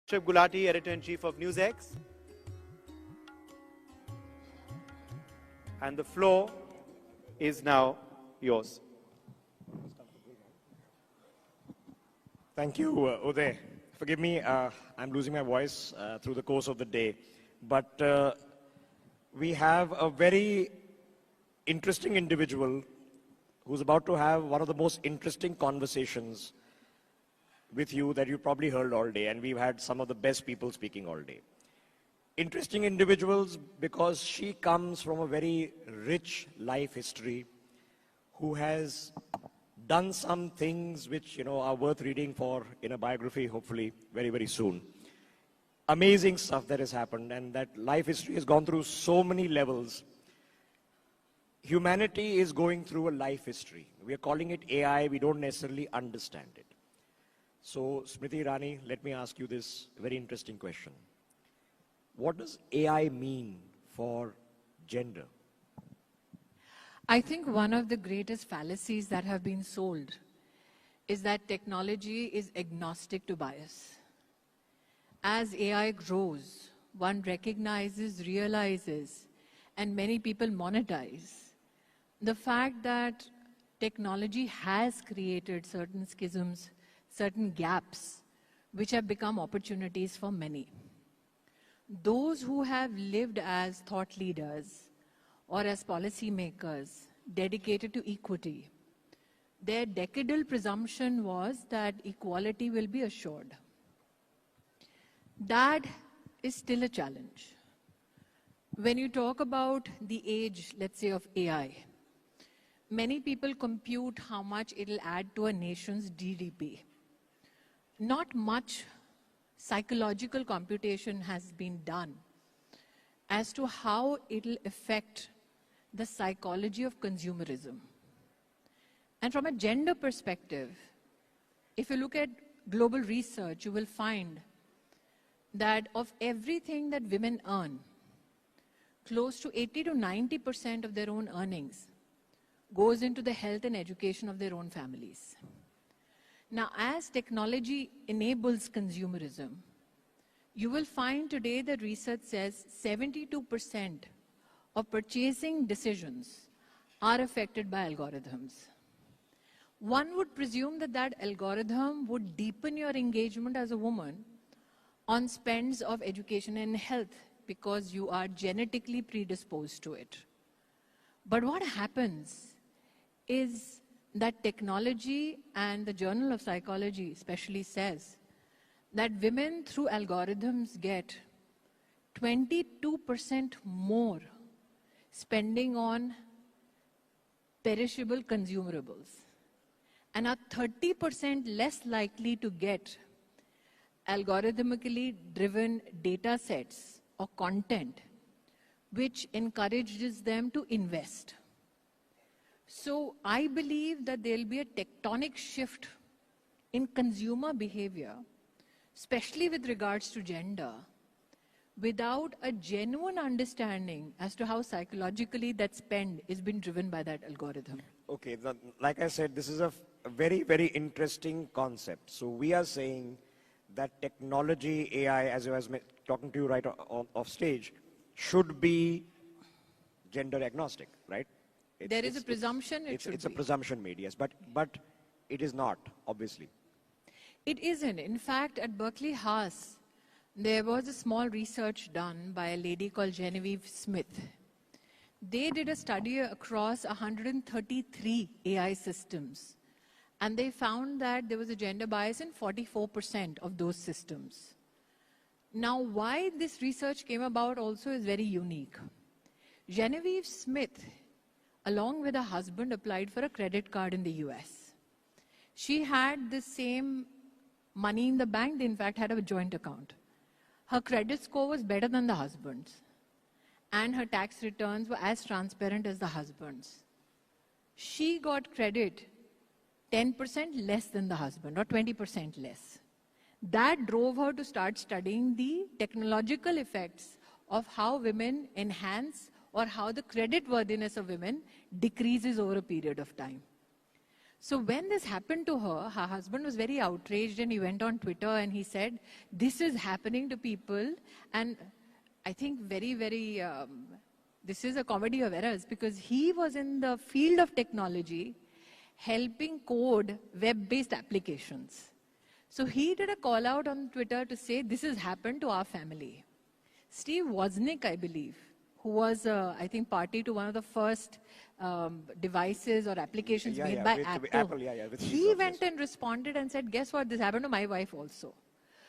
Gulati, Editor-in-Chief of NewsX. And the floor is now yours. Thank you, Uday. Forgive me, I'm losing my voice through the course of the day. But we have a very interesting individual who's about to have one of the most interesting conversations with you that you probably heard all day, and we've had some of the best people speaking all day. Interesting individuals because she comes from a very rich life history, who has done some things which are worth reading for in a biography, hopefully very, very soon. Amazing stuff that has happened, and that life history has gone through so many levels. Humanity is going through a life history. We are calling it AI, we don't necessarily understand it. So, Smriti Irani, let me ask you this very interesting question. What does AI mean for gender? I think one of the greatest fallacies that have been sold is that technology is agnostic to bias. As AI grows, one recognizes, realizes, and many people monetize the fact that technology has created certain schisms, certain gaps, which have become opportunities for many. Those who have lived as thought leaders or as policymakers dedicated to equity, their decadal presumption was that equality will be assured. That is still a challenge. When you talk about the age, let's say, of AI, many people compute how much it'll add to a nation's GDP. Not much psychological computation has been done as to how it'll affect the psychology of consumerism. And from a gender perspective, if you look at global research, you will find that of everything that women earn, close to 80 to 90% of their own earnings goes into the health and education of their own families. Now, as technology enables consumerism, you will find today that research says 72% of purchasing decisions are affected by algorithms. One would presume that that algorithm would deepen your engagement as a woman on spends of education and health because you are genetically predisposed to it. But what happens is that technology, and the Journal of Psychology especially says that women through algorithms get 22% more spending on perishable consumables and are 30% less likely to get algorithmically driven data sets or content which encourages them to invest. So I believe that there will be a tectonic shift in consumer behavior, especially with regards to gender, without a genuine understanding as to how psychologically that spend is being driven by that algorithm. Okay, like I said, this is a very, very interesting concept. So we are saying that technology, AI, as I was talking to you right off stage, should be gender agnostic, right? There is a presumption it should be. It's a presumption made, yes, but it is not, obviously. It isn't. In fact, at Berkeley Haas, there was a small research done by a lady called Genevieve Smith. They did a study across 133 AI systems, and they found that there was a gender bias in 44% of those systems. Now, why this research came about also is very unique. Genevieve Smith, along with her husband, applied for a credit card in the US. She had the same money in the bank. They, in fact, had a joint account. Her credit score was better than the husband's, and her tax returns were as transparent as the husband's. She got credit 10% less than the husband, or 20% less. That drove her to start studying the technological effects of how women enhance or how the credit worthiness of women decreases over a period of time. So when this happened to her, her husband was very outraged and he went on Twitter and he said, this is happening to people. And I think this is a comedy of errors because he was in the field of technology helping code web-based applications. So he did a call out on Twitter to say, this has happened to our family. Steve Wozniak, I believe, who was, I think, party to one of the first devices or applications made by Apple. He went and responded and said, guess what, this happened to my wife also.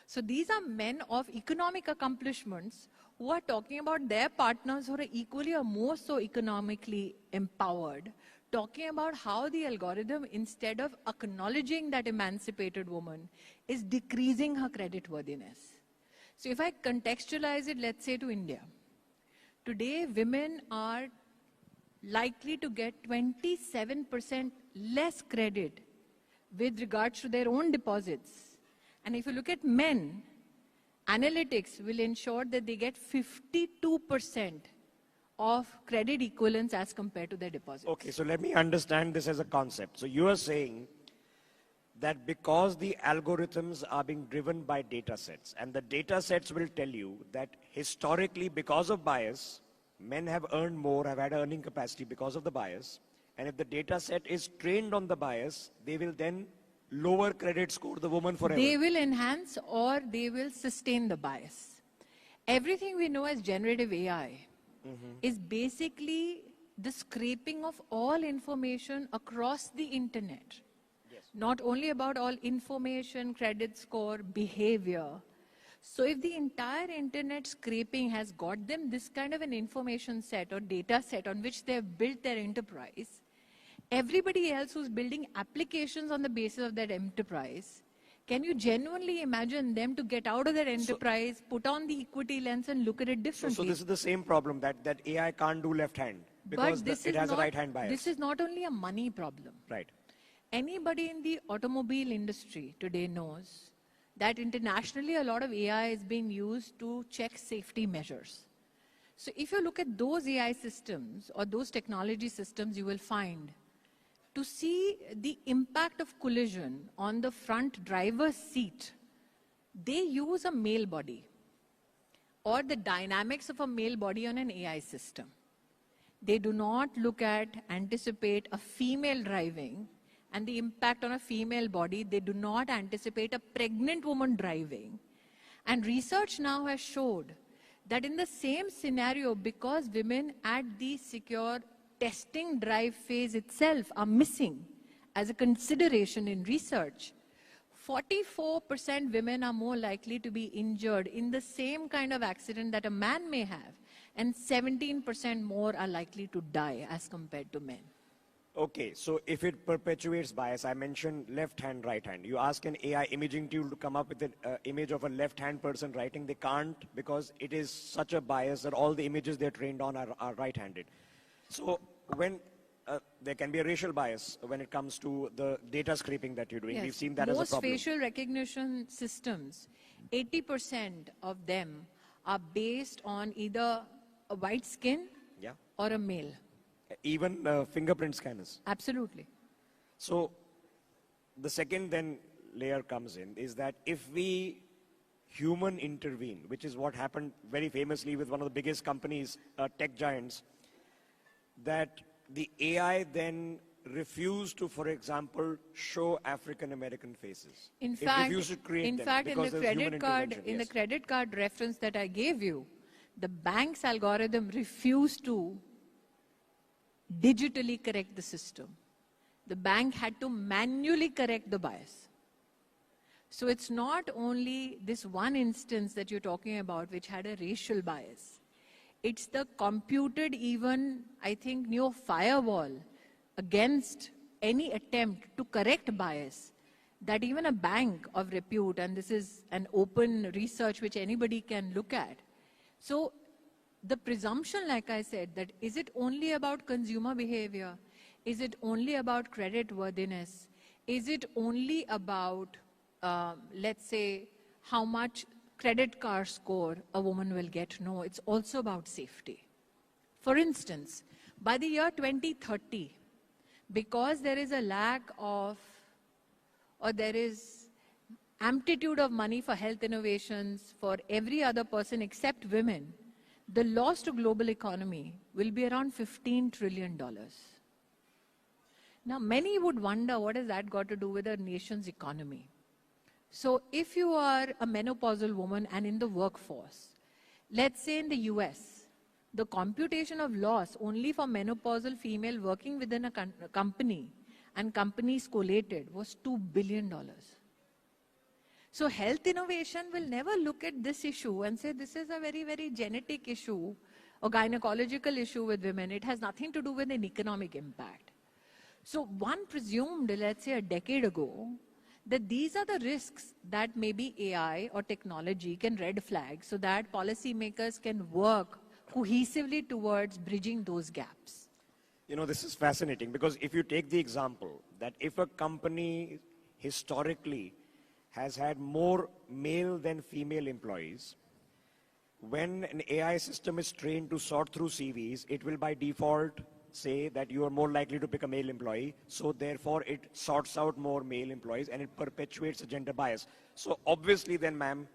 So these are men of economic accomplishments who are talking about their partners who are equally or more so economically empowered, talking about how the algorithm, instead of acknowledging that emancipated woman, is decreasing her creditworthiness. So if I contextualize it, let's say to India, today women are likely to get 27% less credit with regards to their own deposits. And if you look at men, analytics will ensure that they get 52% of credit equivalence as compared to their deposits. Okay, so let me understand this as a concept. So you are saying that because the algorithms are being driven by data sets, and the data sets will tell you that historically, because of bias, men have earned more, have had earning capacity because of the bias. And if the data set is trained on the bias, they will then lower credit score the woman forever. They will enhance or they will sustain the bias. Everything we know as generative AI is basically the scraping of all information across the internet. Yes. Not only about all information, credit score, behavior. So if the entire internet scraping has got them this kind of an information set or data set on which they have built their enterprise, everybody else who's building applications on the basis of that enterprise, can you genuinely imagine them to get out of their enterprise, put on the equity lens and look at it differently? So this is the same problem that AI can't do left hand because it has a right hand bias. This is not only a money problem. Right. Anybody in the automobile industry today knows that internationally a lot of AI is being used to check safety measures. So if you look at those AI systems or those technology systems, you will find to see the impact of collision on the front driver's seat, they use a male body or the dynamics of a male body on an AI system. They do not look at, anticipate a female driving and the impact on a female body. They do not anticipate a pregnant woman driving. And research now has showed that in the same scenario, because women at the secure testing drive phase itself are missing as a consideration in research, 44% women are more likely to be injured in the same kind of accident that a man may have, and 17% more are likely to die as compared to men. Okay, so if it perpetuates bias, I mentioned left hand, right hand. You ask an AI imaging tool to come up with an image of a left hand person writing, they can't because it is such a bias that all the images they're trained on are right handed. So when there can be a racial bias when it comes to the data scraping that you're doing. Yes. We've seen that as a problem. Most facial recognition systems, 80% of them are based on either a white skin or a male. Even fingerprint scanners. Absolutely. So the second then layer comes in is that if we human intervene, which is what happened very famously with one of the biggest companies, tech giants, that the AI then refused to, for example, show African American faces. In fact, in the credit card reference that I gave you, the bank's algorithm refused to digitally correct the system. The bank had to manually correct the bias. So it's not only this one instance that you're talking about which had a racial bias. It's the computed even, I think, new firewall against any attempt to correct bias that even a bank of repute, and this is an open research which anybody can look at. So the presumption, like I said, that is it only about consumer behavior? Is it only about credit worthiness? Is it only about, let's say, how much credit card score a woman will get? No, it's also about safety. For instance, by the year 2030, because there is a lack of, or there is amplitude of money for health innovations for every other person except women, the loss to global economy will be around $15 trillion. Now, many would wonder, what has that got to do with a nation's economy? So if you are a menopausal woman and in the workforce, let's say in the US, the computation of loss only for menopausal female working within a company and companies collated was $2 billion. So health innovation will never look at this issue and say this is a very, very genetic issue or gynecological issue with women. It has nothing to do with an economic impact. So one presumed, let's say a decade ago, that these are the risks that maybe AI or technology can red flag so that policymakers can work cohesively towards bridging those gaps. You know, this is fascinating because if you take the example that if a company historically has had more male than female employees, when an AI system is trained to sort through CVs, it will by default say that you are more likely to pick a male employee, so therefore it sorts out more male employees and it perpetuates a gender bias. So obviously then, ma'am,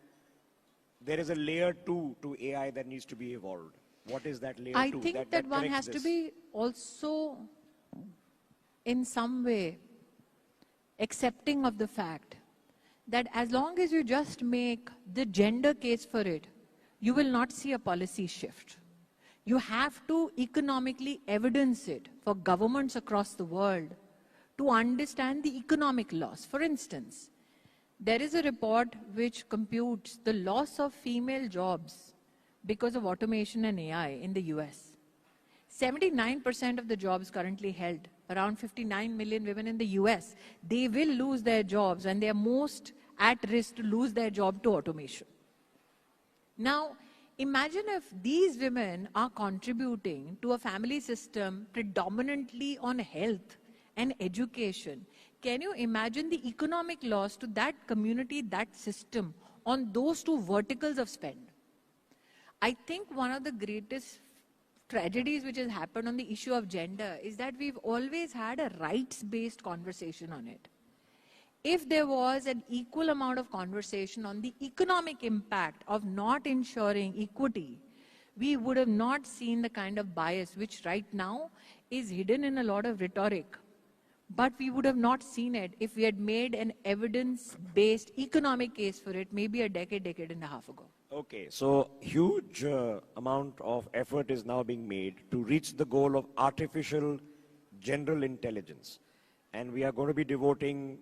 there is a layer 2 to AI that needs to be evolved. What is that layer 2? I think that one has to be also in some way accepting of the fact that as long as you just make the gender case for it, you will not see a policy shift. You have to economically evidence it for governments across the world to understand the economic loss. For instance, there is a report which computes the loss of female jobs because of automation and AI in the US. 79% of the jobs currently held, around 59 million women in the US, they will lose their jobs and they are most at risk to lose their job to automation. Now, imagine if these women are contributing to a family system predominantly on health and education. Can you imagine the economic loss to that community, that system, on those two verticals of spend? I think one of the greatest tragedies which has happened on the issue of gender is that we've always had a rights-based conversation on it. If there was an equal amount of conversation on the economic impact of not ensuring equity, we would have not seen the kind of bias which right now is hidden in a lot of rhetoric. But we would have not seen it if we had made an evidence-based economic case for it maybe a decade and a half ago. Okay, so huge amount of effort is now being made to reach the goal of artificial general intelligence. And we are going to be devoting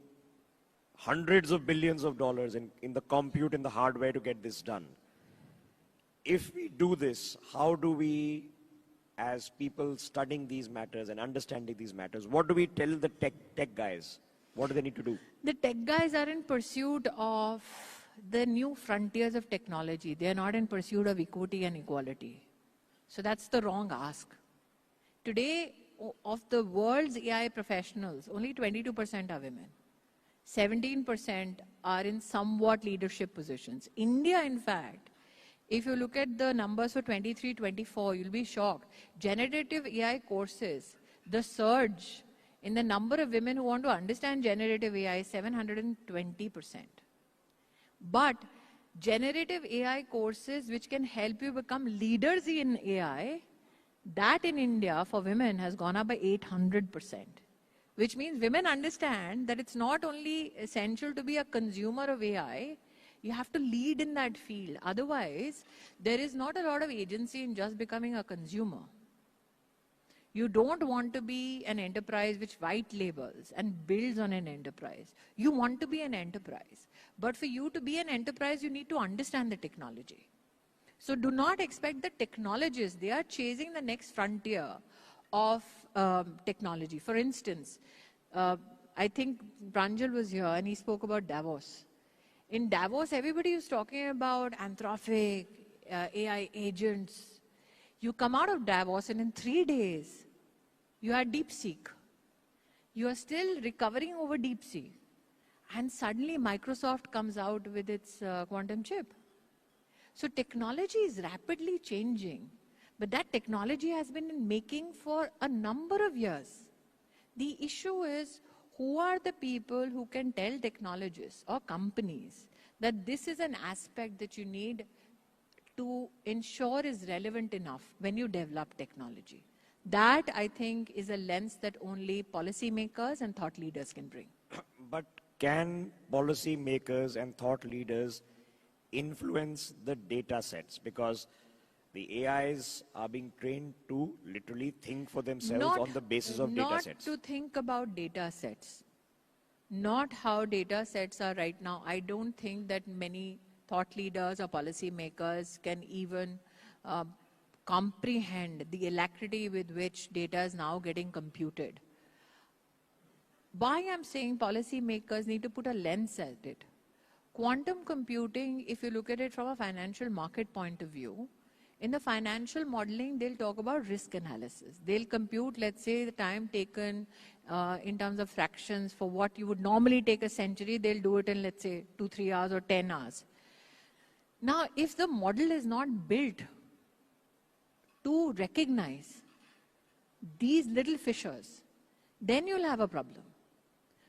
hundreds of billions of dollars in the compute and the hardware to get this done. If we do this, how do we, as people studying these matters and understanding these matters, what do we tell the tech guys? What do they need to do? The tech guys are in pursuit of the new frontiers of technology. They are not in pursuit of equity and equality. So that's the wrong ask. Today, of the world's AI professionals, only 22% are women. 17% are in somewhat leadership positions. India, in fact, if you look at the numbers for 23-24, you'll be shocked. Generative AI courses, the surge in the number of women who want to understand generative AI is 720%. But generative AI courses which can help you become leaders in AI, that in India for women has gone up by 800%. Which means women understand that it's not only essential to be a consumer of AI, you have to lead in that field. Otherwise, there is not a lot of agency in just becoming a consumer. You don't want to be an enterprise which white labels and builds on an enterprise. You want to be an enterprise. But for you to be an enterprise, you need to understand the technology. So do not expect the technologists. They are chasing the next frontier of technology. For instance, I think Pranjal was here and he spoke about Davos. In Davos, everybody is talking about Anthropic, AI agents. You come out of Davos and in 3 days, you had DeepSeek. You are still recovering over DeepSeek. And suddenly Microsoft comes out with its quantum chip. So technology is rapidly changing. But that technology has been in making for a number of years. The issue is, who are the people who can tell technologists or companies that this is an aspect that you need to ensure is relevant enough when you develop technology? That, I think, is a lens that only policymakers and thought leaders can bring. But can policy makers and thought leaders influence the data sets? Because the AIs are being trained to literally think for themselves on the basis of data sets. Not to think about data sets. Not how data sets are right now. I don't think that many thought leaders or policy makers can even comprehend the alacrity with which data is now getting computed. Why I'm saying policymakers need to put a lens at it. Quantum computing, if you look at it from a financial market point of view, in the financial modeling, they'll talk about risk analysis. They'll compute, let's say, the time taken in terms of fractions for what you would normally take a century. They'll do it in, let's say, 2-3 hours or 10 hours. Now, if the model is not built to recognize these little fissures, then you'll have a problem.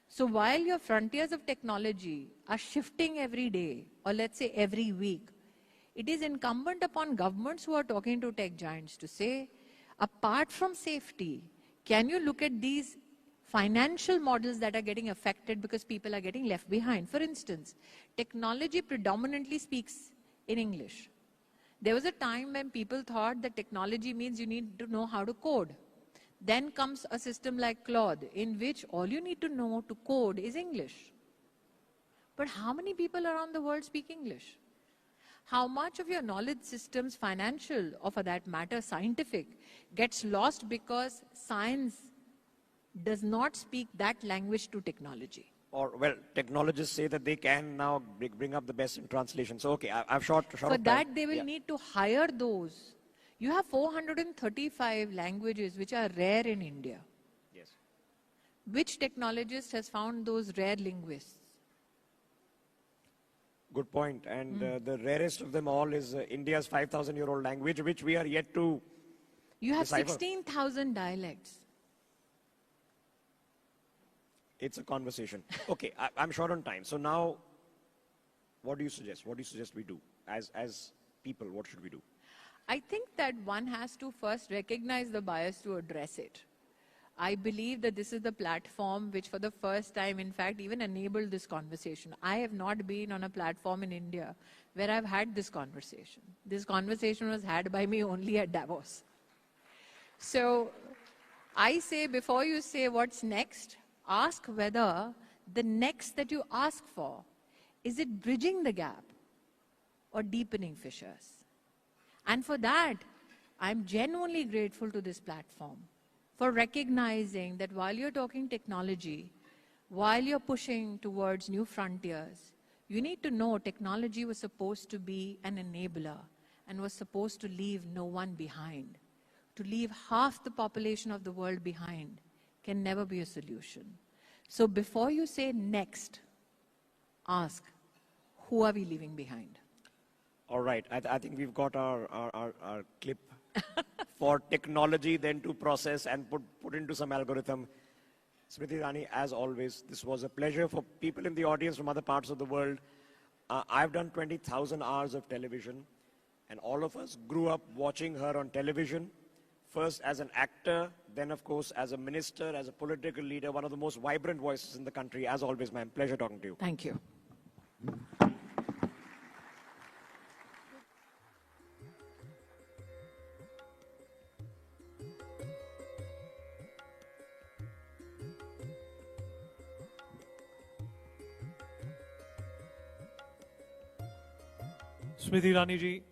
So while your frontiers of technology are shifting every day, or let's say every week, it is incumbent upon governments who are talking to tech giants to say, apart from safety, can you look at these financial models that are getting affected because people are getting left behind? For instance, technology predominantly speaks in English. There was a time when people thought that technology means you need to know how to code. Then comes a system like Claude, in which all you need to know to code is English. But how many people around the world speak English? How much of your knowledge systems, financial or for that matter scientific, gets lost because science does not speak that language to technology? Or, well, technologists say that they can now bring up the best in translation. So, okay, I've short For that, they will need to hire those. You have 435 languages which are rare in India. Yes. Which technologist has found those rare linguists? Good point. And the rarest of them all is India's 5,000-year-old language, which we are yet to You have decipher. 16,000 dialects. It's a conversation. Okay, I'm short on time. So now, what do you suggest? What do you suggest we do? As people, what should we do? I think that one has to first recognize the bias to address it. I believe that this is the platform which for the first time, in fact, even enabled this conversation. I have not been on a platform in India where I've had this conversation. This conversation was had by me only at Davos. So I say, before you say what's next, ask whether the next that you ask for, is it bridging the gap or deepening fissures? And for that, I'm genuinely grateful to this platform for recognizing that while you're talking technology, while you're pushing towards new frontiers, you need to know technology was supposed to be an enabler and was supposed to leave no one behind. To leave half the population of the world behind can never be a solution. So before you say next, ask, who are we leaving behind? All right, I think we've got our clip for technology then to process and put into some algorithm. Smriti Irani, as always, this was a pleasure. For people in the audience from other parts of the world, I've done 20,000 hours of television, and all of us grew up watching her on television, first as an actor, then of course as a minister, as a political leader, one of the most vibrant voices in the country. As always, ma'am, pleasure talking to you. Thank you. Smriti Irani ji,